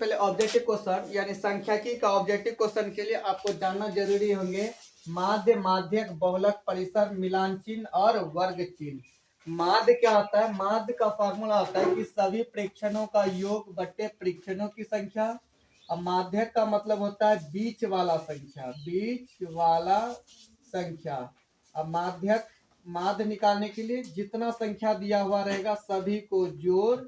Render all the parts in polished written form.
पहले objective question यानी सांख्यिकी का ऑब्जेक्टिव क्वेश्चन के लिए आपको जानना जरूरी होंगे माध्य, माध्यक, बहुलक, परिसर, मिलान चिन्ह और वर्ग चिन्ह। माध्य क्या होता है? माध्य का फॉर्मूला होता है कि सभी प्रेक्षणों का योग बट्टे प्रेक्षणों की संख्या। अब माध्यक का मतलब होता है बीच वाला संख्या, बीच वाला संख्या। अब माध्यक माध्य निकालने के लिए जितना संख्या दिया हुआ रहेगा सभी को जोड़,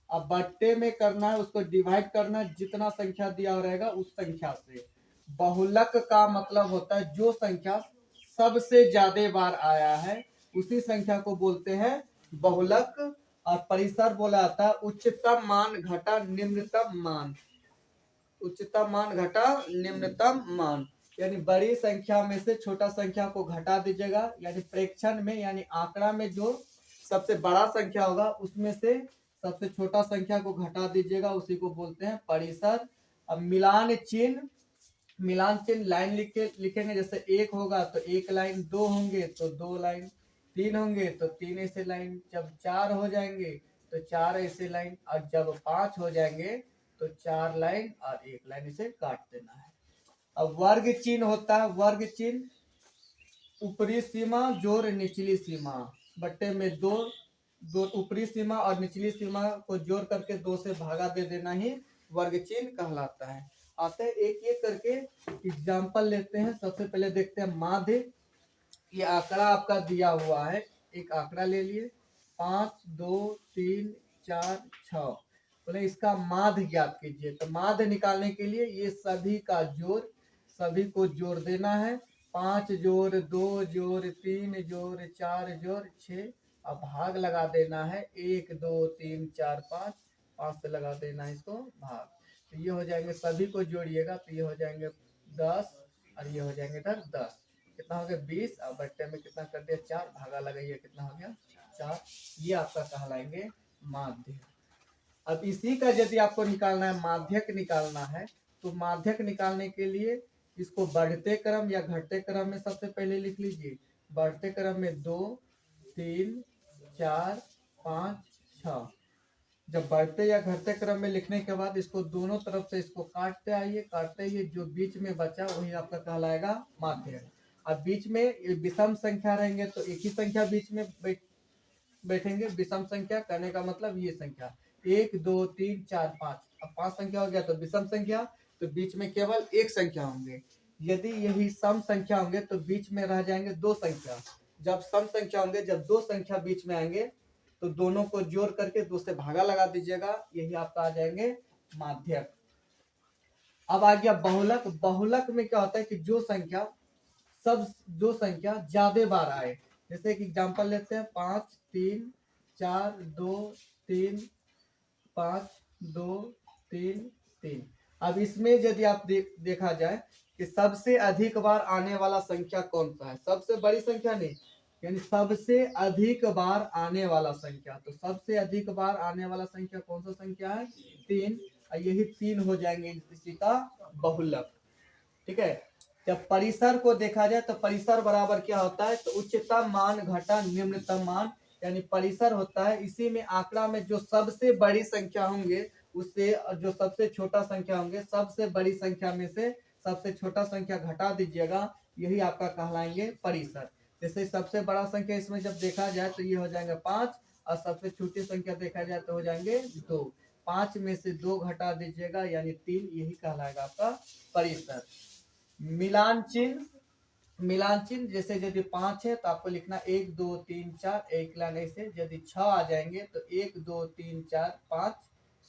अब बट्टे में करना है, उसको डिवाइड करना है जितना संख्या दिया हुआ रहेगा उस संख्या से। बहुलक का मतलब होता है जो संख्या सबसे ज्यादा बार आया है उसी संख्या को बोलते हैं बहुलक। और परिसर बोला जाता है उच्चतम मान घटा निम्नतम मान, उच्चतम मान घटा निम्नतम मान, यानी बड़ी संख्या में से छोटा संख्या को घटा दीजिएगा, यानी प्रेक्षण में यानी आंकड़ा में जो सबसे बड़ा संख्या होगा उसमें से सबसे छोटा संख्या को घटा दीजिएगा, उसी को बोलते हैं परिसर। अब मिलान चिन्ह, मिलान चिन्ह लाइन लिखेंगे, जैसे एक होगा तो एक लाइन, दो होंगे तो दो लाइन, तीन होंगे तो तीन ऐसे लाइन, जब चार हो जाएंगे तो चार ऐसे लाइन, और जब पांच हो जाएंगे तो चार लाइन और एक लाइन इसे काट देना है। अब वर्ग चिन्ह होता है, वर्ग चिन्ह ऊपरी सीमा जोड़ निचली सीमा बट्टे में दो, दो ऊपरी सीमा और निचली सीमा को जोड़ करके दो से भागा दे देना ही वर्ग चिन्ह कहलाता है। आते हैं एक एक करके एग्जाम्पल लेते हैं। सबसे पहले देखते हैं माध्य। ये आंकड़ा आपका दिया हुआ है, एक आंकड़ा ले लिए 5 2 3 4 6, बोले इसका माध्य ज्ञात कीजिए। तो माध्य निकालने के लिए ये सभी का जोड़, सभी को जोड़ देना है। 5 जोड़ 2 जोड़ 3 जोड़ 4 जोड़ 6, अब भाग लगा देना है 1 2 3 4 5, 5 से लगा देना है इसको भाग। तो ये हो जाएंगे, सभी को जोड़िएगा तो ये हो जाएंगे 10 और ये हो जाएंगे इधर 10, कितना हो गया 20, और बट्टे में कितना कर दिया 4, भागा लगाइए कितना हो गया 4। ये आपका कहलाएंगे माध्य। अब इसी का यदि आपको निकालना है माध्यक निकालना है, तो माध्यक निकालने के लिए इसको बढ़ते क्रम या घटते क्रम में सबसे पहले लिख लीजिए। बढ़ते क्रम में 2 3 4 5 6, जब बढ़ते या घटते क्रम में लिखने के बाद इसको दोनों तरफ से इसको काटते आइए, काटते आइए, जो बीच में बचा वही आपका कहलाएगा माध्य। अब बीच में विषम संख्या रहेंगे तो एक ही संख्या बीच में बैठेंगे। विषम संख्या कहने का मतलब ये संख्या 1 2 3 4 5, अब 5 संख्या हो गया तो विषम संख्या, तो बीच में केवल एक संख्या होंगे। यदि यही सम संख्या होंगे तो बीच में रह जाएंगे दो संख्या। जब सम संख्या होंगे, जब दो संख्या बीच में आएंगे तो दोनों को जोड़ करके दो से भागा लगा दीजिएगा, यही आपका आ जाएंगे माध्यक। अब आ गया बहुलक। बहुलक में क्या होता है कि जो संख्या ज्यादा बार आए, जैसे कि एग्जांपल लेते हैं 5 3 4 2 3 5 2 3 3। अब इसमें यदि आप देखा जाए कि सबसे अधिक बार आने वाला संख्या कौन सा है, सबसे बड़ी संख्या नहीं, यानी सबसे अधिक बार आने वाला संख्या, तो सबसे अधिक बार आने वाला संख्या कौन सा संख्या है 3, और यही 3 हो जाएंगे इसी का बहुलक। ठीक है। जब परिसर को देखा जाए तो परिसर बराबर क्या होता है, तो उच्चतम मान घटा निम्नतम मान, यानी परिसर होता है इसी में आंकड़ा में जो सबसे बड़ी संख्या होंगे उससे जो सबसे छोटा संख्या होंगे, सबसे बड़ी संख्या में से सबसे छोटा संख्या घटा दीजिएगा, यही आपका कहलाएंगे परिसर। जैसे सबसे बड़ा संख्या इसमें जब देखा जाए तो ये हो जाएंगे 5, और सबसे छोटी संख्या देखा जाए तो हो जाएंगे 2, 5 में से 2 घटा दीजिएगा यानी 3, यही कहलाएगा आपका परिसर। मिलान चिन्ह, मिलान चिन्ह जैसे यदि 5 है तो आपको लिखना 1 2 3 4, एक लाइन ऐसे। यदि 6 आ जाएंगे तो 1 2 3 4 5,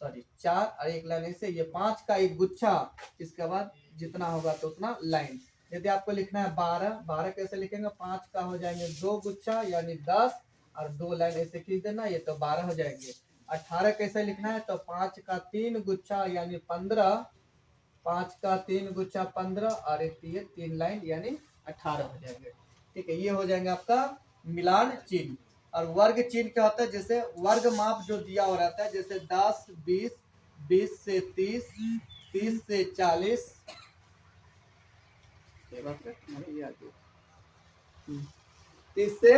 सॉरी 4 और एक लाइन ऐसे, ये 5 का एक गुच्छा, इसके बाद जितना होगा तो उतना लाइन। यदि आपको लिखना है 12, 12 कैसे लिखेंगे, 5 का हो जाएंगे 2 गुच्छा यानी 10 और 2 लाइन ऐसे खींच देना, ये तो 12 हो जाएंगे। 18 कैसे लिखना है, तो 5 का 3 गुच्छा यानी 15, 5 का 3 गुच्छा 15 और एक ये 3 लाइन यानी 18 हो जाएंगे। ठीक है, ये हो जाएंगे आपका मिलान चिन्ह। और वर्ग चिन्ह क्या होता है, जैसे वर्ग माप जो दिया हो रहता है, जैसे 10 20, 20 से 30, 30 से 40, 30 से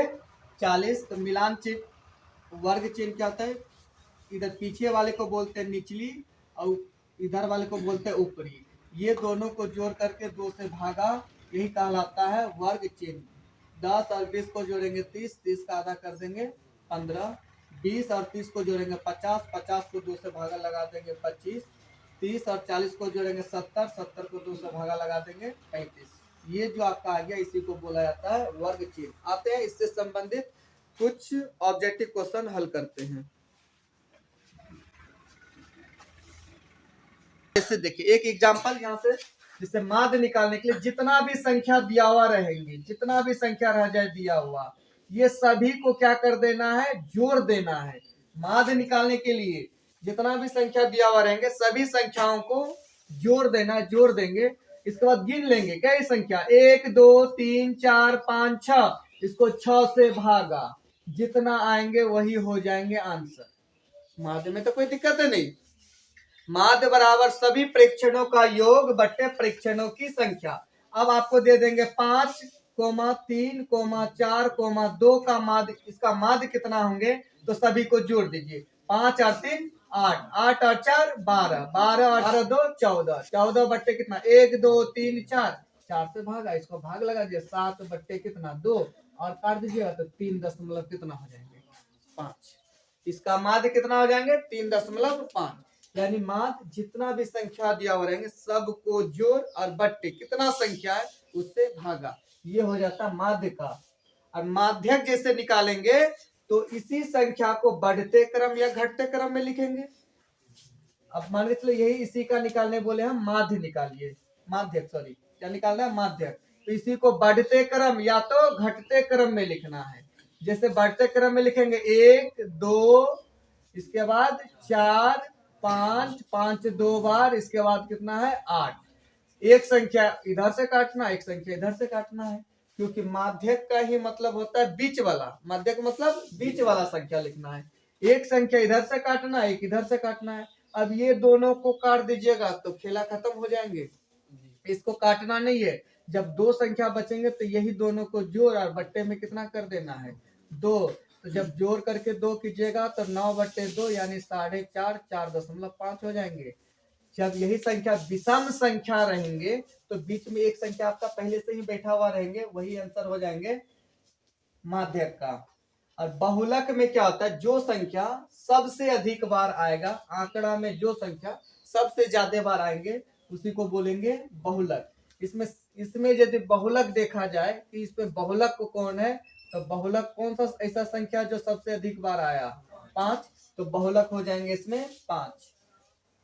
40, तो मिलान चिन्ह वर्ग चिन्ह क्या होता है, इधर पीछे वाले को बोलते हैं निचली और इधर वाले को बोलते हैं ऊपरी। ये दोनों को जोड़ करके 2 से भागा, यही कहलाता है वर्ग चिन्ह। 10 और 20 को जोड़ेंगे 30, 30 का आधा कर देंगे 15, 20 और 30 को जोड़ेंगे 50, 50 को 2 से भागा लगा देंगे 25, 30 और 40 को जोड़ेंगे 70, 70 को 2 से भागा लगा देंगे 35। ये जो आपका आ गया, इसी को बोला जाता है वर्ग चिन्ह। आते हैं इससे संबंधित कुछ ऑब्जेक्टिव क्वेश्चन हल करते हैं। जैसे देखिए एक एग्जांपल यहाँ से, जिससे माध्य निकालने के लिए जितना भी संख्या दिया हुआ रहेंगे, जितना भी संख्या रह जाए दिया हुआ, ये सभी को क्या कर देना है, जोड़ देना है। माध्य निकालने के लिए जितना भी संख्या दिया हुआ रहेंगे सभी संख्याओं को जोड़ देना है, जोड़ देंगे। इसके बाद गिन लेंगे क्या ये संख्या, 1 2 3 4 5 6, इसको 6 से भागा, जितना आएंगे वही हो जाएंगे आंसर। माध्य में तो कोई दिक्कत है नहीं। माध्य बराबर सभी प्रेक्षणों का योग बट्टे प्रेक्षणों की संख्या। अब आपको दे देंगे 5, 3, 4, 2 का माध्य, इसका माध्य कितना होंगे, तो सभी को जोड़ दीजिए। 5 और 3 8, 8 और 4 12, 12 और 2 14, 14 बट्टे कितना 1 2 3 4, 4 से भागा, इसको भाग लगा दीजिए, 7 बट्टे कितना 2, और काट दीजिएगा तो 3 दशमलव कितना हो जाएंगे 5। इसका माध्य कितना हो जाएंगे 3.5। यानी माध्य जितना भी संख्या दिया हुआ रहेंगे सबको जोड़ और बट्टे कितना संख्या है उससे भागा, ये हो जाता है माध्य का। और माध्यक जैसे निकालेंगे तो इसी संख्या को बढ़ते क्रम या घटते क्रम में लिखेंगे। अब मान के चलो यही इसी का निकालने बोले हम माध्य निकालिए, माध्यक सॉरी क्या निकालना है माध्यक, तो इसी को बढ़ते क्रम या तो घटते क्रम में लिखना है। जैसे बढ़ते क्रम में लिखेंगे 1 2, इसके बाद 4 5, 5 2 बार, इसके बाद कितना है 8। एक संख्या इधर से काटना, एक संख्या इधर से काटना है, क्योंकि माध्यक का ही मतलब होता है बीच वाला, माध्यक मतलब बीच वाला संख्या लिखना है। एक संख्या इधर से काटना, एक इधर से काटना है। अब ये दोनों को काट दीजिएगा तो खेला खत्म हो जाएंगे, इसको काटना नहीं है। जब 2 संख्या बचेंगे तो यही दोनों को जोड़ और बट्टे में कितना कर देना है 2, तो जब जोड़ करके 2 कीजिएगा तो 9/2 यानी 4.5, 4.5 हो जाएंगे। जब यही संख्या विषम संख्या रहेंगे तो बीच में एक संख्या आपका पहले से ही बैठा हुआ रहेंगे, वही आंसर हो जाएंगे माध्यक का। और बहुलक में क्या होता है, जो संख्या सबसे अधिक बार आएगा, आंकड़ा में जो संख्या सबसे ज्यादा बार आएंगे उसी को बोलेंगे बहुलक। इसमें यदि बहुलक देखा जाए कि इसमें बहुलक कौन है, तो बहुलक कौन सा ऐसा संख्या जो सबसे अधिक बार आया 5, तो बहुलक हो जाएंगे इसमें 5।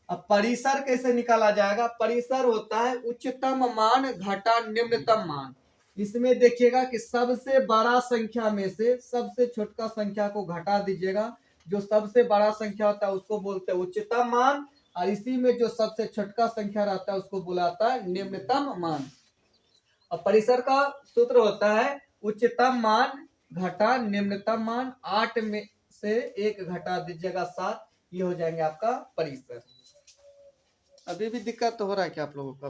अब परिसर कैसे निकाला जाएगा, परिसर होता है उच्चतम मान घटा निम्नतम मान। इसमें देखिएगा कि सबसे बड़ा संख्या में से सबसे छोटा संख्या को घटा दीजिएगा, जो सबसे बड़ा संख्या होता है उसको बोलते हैं उच्चतम मान, और इसी में जो सबसे छोटा संख्या रहता है उसको बुलाता है निम्नतम मान। और परिसर का सूत्र होता है उच्चतम मान घटा निम्नतम मान, 8 में से 1 घटा दीजिएगा 7, ये हो जाएंगे आपका परिसर। अभी भी दिक्कत तो हो रहा है क्या आप लोगों को?